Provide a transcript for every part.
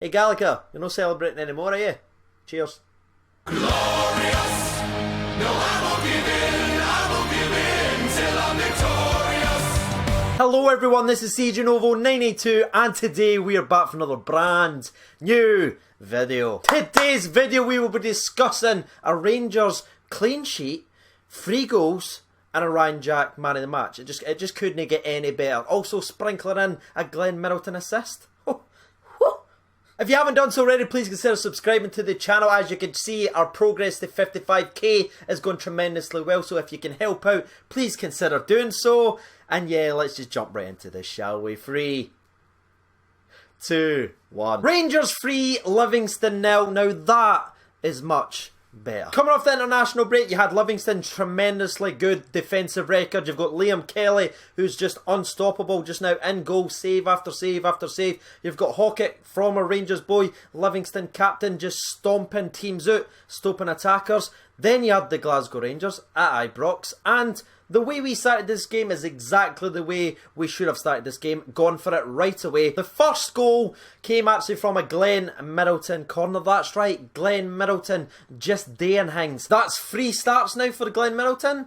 Hey Gallagher, you're not celebrating anymore, are you? Cheers. Glorious! No, I won't give in till I'm victorious. Hello everyone, this is CJ Novo 982 and today we are back for another brand new video. Today's video we will be discussing a Rangers clean sheet, 3 goals and a Ryan Jack man of the match. It just couldn't get any better. Also sprinkling in a Glenn Middleton assist. If you haven't done so already, please consider subscribing to the channel. As you can see, our progress to 55k is going tremendously well. So if you can help out, please consider doing so. And yeah, let's just jump right into this, shall we? 3, 2, 1. Rangers 3, Livingston 0. Now that is much better. Coming off the international break, you had Livingston, tremendously good defensive record. You've got Liam Kelly, who's just unstoppable just now, in goal, save after save after save. You've got Hockett, former Rangers boy, Livingston captain, just stomping teams out, stopping attackers. Then you had the Glasgow Rangers at Ibrox, and the way we started this game is exactly the way we should have started this game. Gone for it right away. The first goal came actually from a Glenn Middleton corner. That's right, Glenn Middleton just doing things. That's 3 starts now for Glenn Middleton.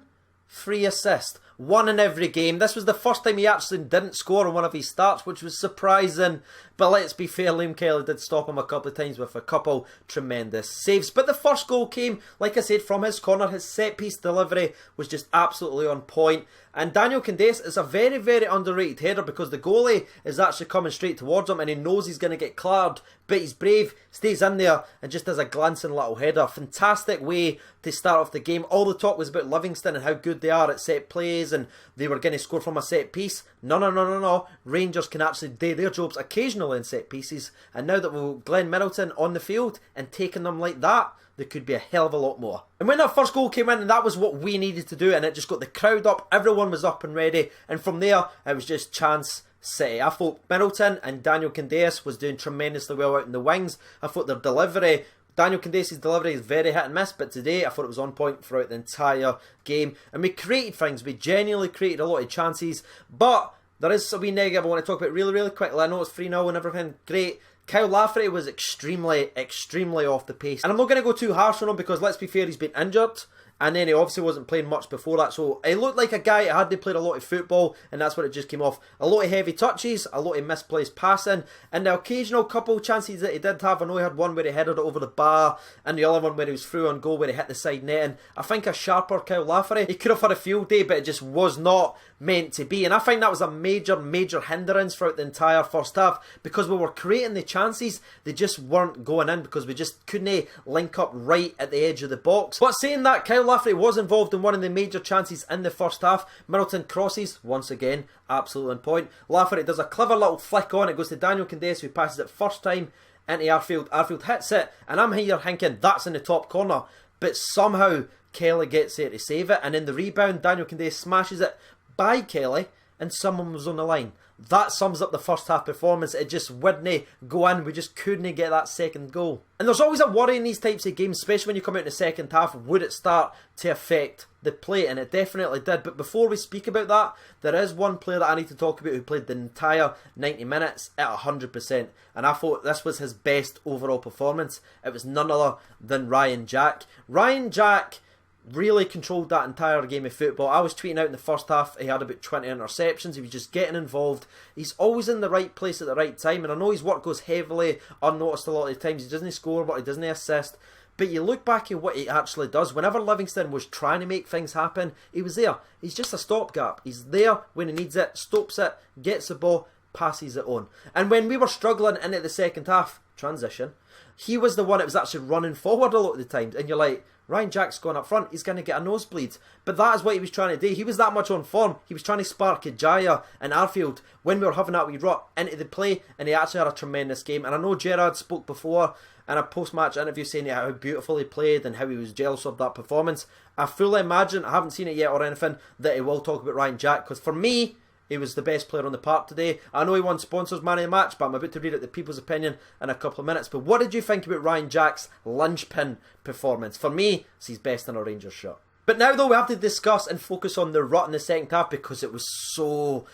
3 assists. 1 in every game. This was the first time he actually didn't score on one of his starts, which was surprising. But let's be fair, Liam Kelly did stop him a couple of times with a couple tremendous saves. But the first goal came, like I said, from his corner. His set-piece delivery was just absolutely on point. And Daniel Candeias is a very, very underrated header because the goalie is actually coming straight towards him and he knows he's going to get cleared. But he's brave, stays in there and just does a glancing little header. Fantastic way to start off the game. All the talk was about Livingston and how good they are at set plays and they were going to score from a set piece. No. Rangers can actually do their jobs occasionally in set pieces. And now that we've Glenn Middleton on the field and taking them like that, there could be a hell of a lot more. And when that first goal came in, and that was what we needed to do, and it just got the crowd up, everyone was up and ready, and from there, it was just chance city. I thought Middleton and Daniel Candeias was doing tremendously well out in the wings. I thought their delivery, Daniel Candeias' delivery is very hit and miss, but today I thought it was on point throughout the entire game. And we created things, we genuinely created a lot of chances, but there is a wee negative I want to talk about really, really quickly. I know it's 3-0 and everything, great. Kyle Lafferty was extremely off the pace. And I'm not going to go too harsh on him because, let's be fair, he's been injured. And then he obviously wasn't playing much before that. So he looked like a guy that hadn't played a lot of football. And that's what it just came off. A lot of heavy touches, a lot of misplaced passing. And the occasional couple chances that he did have. I know he had one where he headed it over the bar. And the other one where he was through on goal where he hit the side net. And I think a sharper Kyle Lafferty, he could have had a field day, but it just was not meant to be. And I think that was a major hindrance throughout the entire first half. Because we were creating the chances, they just weren't going in. Because we just couldn't link up right at the edge of the box. But saying that, Kyle Lafferty was involved in one of the major chances in the first half. Middleton crosses, once again, absolutely on point. Lafferty does a clever little flick on, it goes to Daniel Candeias who passes it first time into Arfield. Arfield hits it, and I'm here thinking that's in the top corner. But somehow Kelly gets there to save it, and in the rebound, Daniel Candeias smashes it by Kelly, and someone was on the line. That sums up the first half performance. It just wouldn't go in. We just couldn't get that second goal. And there's always a worry in these types of games, especially when you come out in the second half. Would it start to affect the play? And it definitely did. But before we speak about that, there is one player that I need to talk about who played the entire 90 minutes at 100%. And I thought this was his best overall performance. It was none other than Ryan Jack. Ryan Jack really controlled that entire game of football. I was tweeting out in the first half, he had about 20 interceptions. He was just getting involved. He's always in the right place at the right time. And I know his work goes heavily unnoticed a lot of the times. He doesn't score, but he doesn't assist. But you look back at what he actually does. Whenever Livingston was trying to make things happen, he was there. He's just a stopgap. He's there when he needs it, stops it, gets the ball, passes it on. And when we were struggling into the second half, transition, he was the one that was actually running forward a lot of the times. And you're like, Ryan Jack's gone up front, he's going to get a nosebleed. But that is what he was trying to do. He was that much on form. He was trying to spark Kajaya and Arfield when we were having that wee rut into the play, and he actually had a tremendous game. And I know Gerrard spoke before in a post-match interview saying how beautiful he played and how he was jealous of that performance. I fully imagine, I haven't seen it yet or anything, that he will talk about Ryan Jack, because for me, he was the best player on the park today. I know he won Sponsors Man of the Match, but I'm about to read out the people's opinion in a couple of minutes. But what did you think about Ryan Jack's linchpin performance? For me, it's his best in a Rangers shirt. But now though, we have to discuss and focus on the rut in the second half because it was so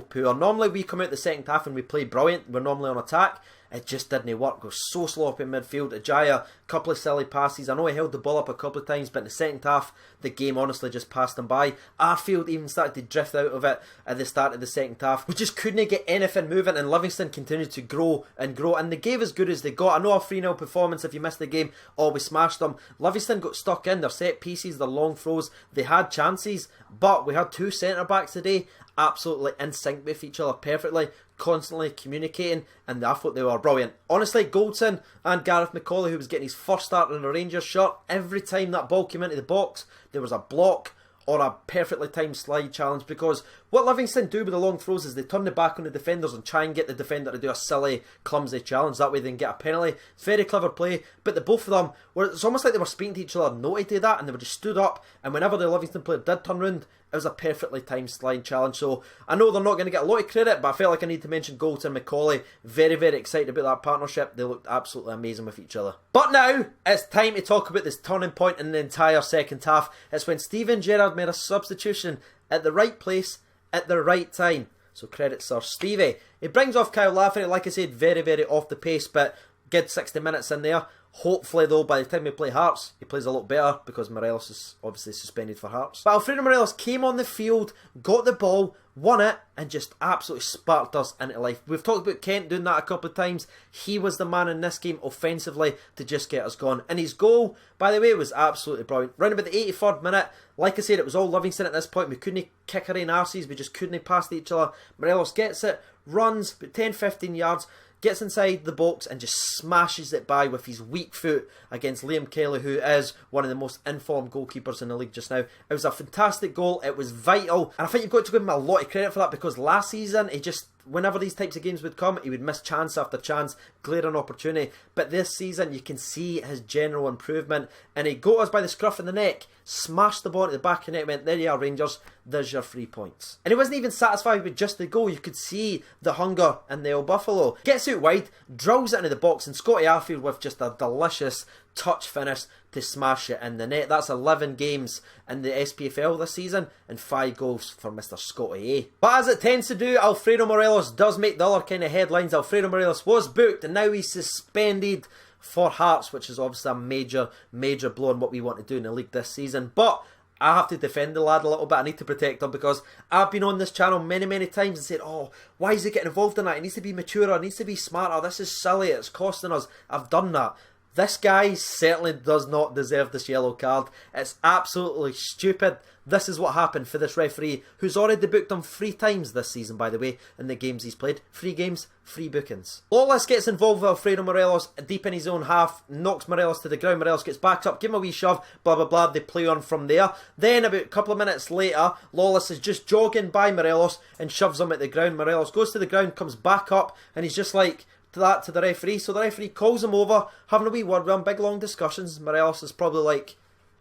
poor. Normally we come out the second half and we play brilliant. We're normally on attack. it just didn't work. It was so sloppy in midfield. Ajaya, a couple of silly passes. I know he held the ball up a couple of times, but in the second half, the game honestly just passed him by. Arfield even started to drift out of it at the start of the second half. We just couldn't get anything moving, and Livingston continued to grow and grow, and they gave as good as they got. I know a 3-0 performance, if you missed the game, we smashed them. Livingston got stuck in their set pieces, their long throws. They had chances, but we had two centre-backs today absolutely in sync with each other perfectly, constantly communicating, and I thought they were brilliant. Honestly, Goldson and Gareth McCauley, who was getting his first start in a Rangers shirt, every time that ball came into the box, there was a block or a perfectly timed slide challenge, because what Livingston do with the long throws is they turn the back on the defenders and try and get the defender to do a silly, clumsy challenge. That way they can get a penalty. It's very clever play, but the both of them, it's almost like they were speaking to each other, no to do that, and they were just stood up, and whenever the Livingston player did turn round, it was a perfectly timed slide challenge. So I know they're not going to get a lot of credit, but I felt like I need to mention Goldson and McCauley. Very, very excited about that partnership. They looked absolutely amazing with each other. But now, it's time to talk about this turning point in the entire second half. It's when Steven Gerrard made a substitution at the right place, at the right time. So credit Sir Stevie. He brings off Kyle Lafferty, like I said, very, very off the pace, but good 60 minutes in there. Hopefully, though, by the time we play Hearts, he plays a lot better, because Morelos is obviously suspended for Hearts. But Alfredo Morelos came on the field, got the ball, won it, and just absolutely sparked us into life. We've talked about Kent doing that a couple of times. He was the man in this game offensively to just get us going. And his goal, by the way, was absolutely brilliant. Round about the 83rd minute, like I said, it was all Livingston at this point. We couldn't kick our own arses, we just couldn't pass to each other. Morelos gets it, runs about 10-15 yards, gets inside the box and just smashes it by with his weak foot against Liam Kelly, who is one of the most informed goalkeepers in the league just now. It was a fantastic goal, it was vital, and I think you've got to give him a lot of credit for that, because last season he just, whenever these types of games would come, he would miss chance after chance, glaring opportunity. But this season you can see his general improvement, and he got us by the scruff of the neck, smashed the ball into the back of the net, went, there you are Rangers, there's your 3 points. And he wasn't even satisfied with just the goal. You could see the hunger in the old Buffalo. Gets out wide, drills it into the box, and Scotty Arfield with just a delicious touch finish to smash it in the net. That's 11 games in the SPFL this season and 5 goals for Mr. Scotty A. But as it tends to do, Alfredo Morelos does make the other kind of headlines. Alfredo Morelos was booked and now he's suspended for Hearts, which is obviously a major, major blow in what we want to do in the league this season. But I have to defend the lad a little bit. I need to protect him, because I've been on this channel many, many times and said, oh, why is he getting involved in that? He needs to be maturer, he needs to be smarter, this is silly, it's costing us. I've done that. This guy certainly does not deserve this yellow card. It's absolutely stupid. This is what happened for this referee, who's already booked him 3 times this season, by the way, in the games he's played. 3 games, 3 bookings. Lawless gets involved with Alfredo Morelos deep in his own half, knocks Morelos to the ground. Morelos gets backed up, give him a wee shove, blah, blah, blah. They play on from there. Then, about a couple of minutes later, Lawless is just jogging by Morelos and shoves him at the ground. Morelos goes to the ground, comes back up, and he's just like, to the referee. So the referee calls him over, having a wee word with him, big long discussions. Morelos is probably like,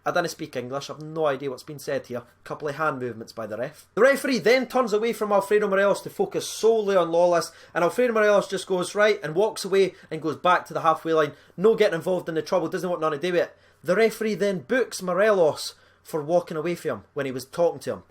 I didn't speak English, I've no idea what's been said here. Couple of hand movements by the ref. The referee then turns away from Alfredo Morelos to focus solely on Lawless, and Alfredo Morelos just goes right and walks away and goes back to the halfway line. No getting involved in the trouble, doesn't want nothing to do with it. The referee then books Morelos for walking away from him when he was talking to him.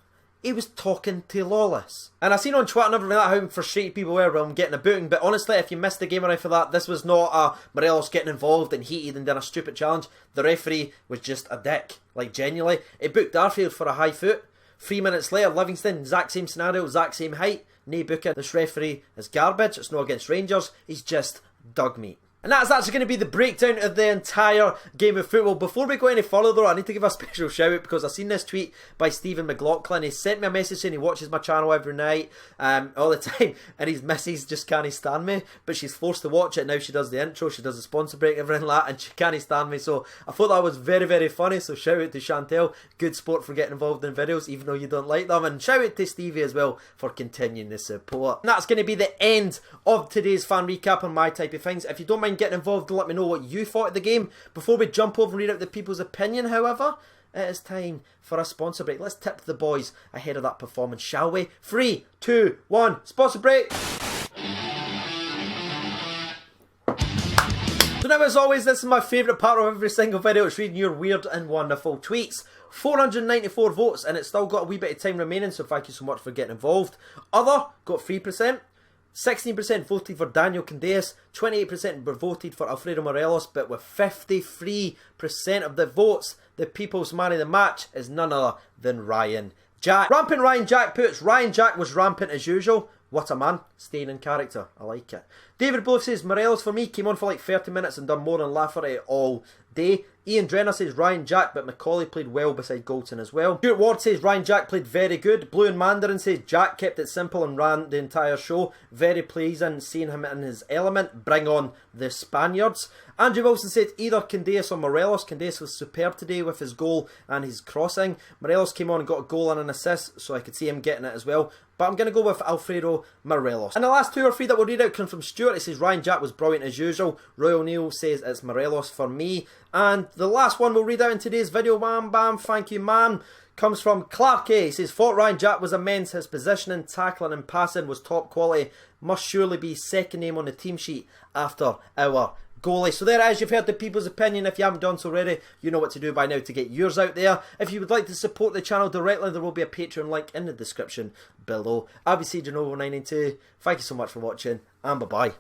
He was talking to Lawless. And I seen on Twitter and everything like that how frustrated people were when I'm getting a booting, but honestly, if you missed the game or for that, this was not a Morelos getting involved and heated and done a stupid challenge. The referee was just a dick. Like, genuinely. He booked Arfield for a high foot. 3 minutes later, Livingston, exact same scenario, exact same height. No booking. This referee is garbage. It's not against Rangers. He's just dog meat. And that's actually going to be the breakdown of the entire game of football. Before we go any further though, I need to give a special shout out, because I've seen this tweet by Stephen McLaughlin. He sent me a message saying he watches my channel every night, all the time, and his missus just can't stand me, but she's forced to watch it now. She does the intro, she does the sponsor break, everything like that, and she can't stand me. So I thought that was very, very funny. So shout out to Chantel, good sport for getting involved in videos even though you don't like them, and shout out to Stevie as well for continuing the support. And that's going to be the end of today's fan recap on my type of things. If you don't mind getting involved, let me know what you thought of the game. Before we jump over and read out the people's opinion, however, it is time for a sponsor break. Let's tip the boys ahead of that performance, shall we? 3, 2, 1, sponsor break! So now, as always, this is my favourite part of every single video. It's reading your weird and wonderful tweets. 494 votes, and it's still got a wee bit of time remaining, so thank you so much for getting involved. Other got 3%. 16% voted for Daniel Candeias, 28% were voted for Alfredo Morelos, but with 53% of the votes, the people's man of the match is none other than Ryan Jack. Rampant Ryan Jack puts, Ryan Jack was rampant as usual. What a man, staying in character, I like it. David Bluff says, Morelos for me, came on for like 30 minutes and done more than Lafferty all day. Ian Drenner says Ryan Jack, but Macaulay played well beside Goldson as well. Stuart Ward says Ryan Jack played very good. Blue and Mandarin says Jack kept it simple and ran the entire show. Very pleasing seeing him in his element. Bring on the Spaniards. Andrew Wilson said either Candeias or Morelos. Candeias was superb today with his goal and his crossing. Morelos came on and got a goal and an assist, so I could see him getting it as well. But I'm going to go with Alfredo Morelos. And the last 2 or 3 that we'll read out come from Stuart. It says Ryan Jack was brilliant as usual. Roy O'Neill says it's Morelos for me. And the last one we'll read out in today's video, wham bam, thank you man, comes from Clark A. He says, thought Ryan Jack was immense. His positioning, tackling and passing was top quality. Must surely be second name on the team sheet after our goalie. So there it is, you've heard the people's opinion. If you haven't done so already, you know what to do by now to get yours out there. If you would like to support the channel directly, there will be a Patreon link in the description below. I'll be CJNovo992. Thank you so much for watching, and bye bye.